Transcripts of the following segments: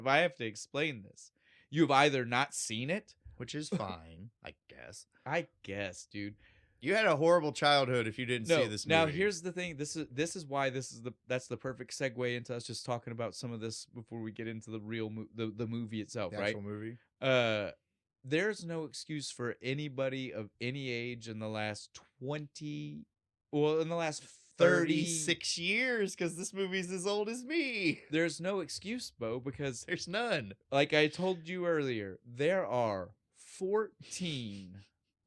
if I have to explain this, you've either not seen it, which is fine, I guess. I guess, dude. You had a horrible childhood if you didn't see this movie. Now here's the thing. This is why that's the perfect segue into us just talking about some of this before we get into the real the movie itself, the right? actual movie. There's no excuse for anybody of any age in the last 20, well, in the last 36 years, because this movie's as old as me. There's no excuse, Bo, because there's none. Like I told you earlier, there are 14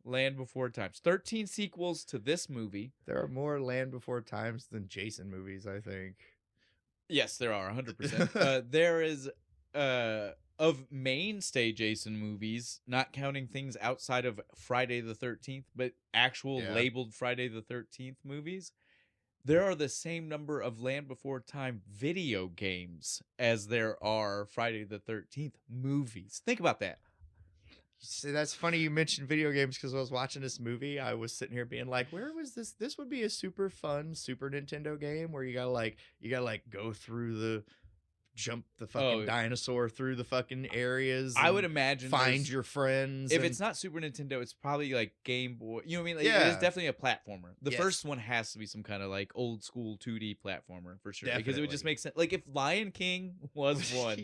Land Before Times, 13 sequels to this movie. There are more Land Before Times than Jason movies, I think. Yes, there are 100%. There is of mainstay Jason movies, not counting things outside of Friday the 13th, but actual labeled Friday the 13th movies. There are the same number of Land Before Time video games as there are Friday the 13th movies. Think about that. See, that's funny you mentioned video games, because I was watching this movie, I was sitting here being like, where was this? This would be a super fun Super Nintendo game where you gotta go through jump the fucking dinosaur through the fucking areas. I would imagine find your friends. If it's not Super Nintendo, it's probably like Game Boy. You know what I mean? Like, it is definitely a platformer. The first one has to be some kind of like old school 2D platformer for sure. Definitely. Because it would just make sense. Like if Lion King was one,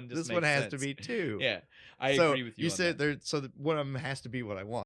this one has to be two. Yeah, I agree with you. You said there, so one of them has to be what I want.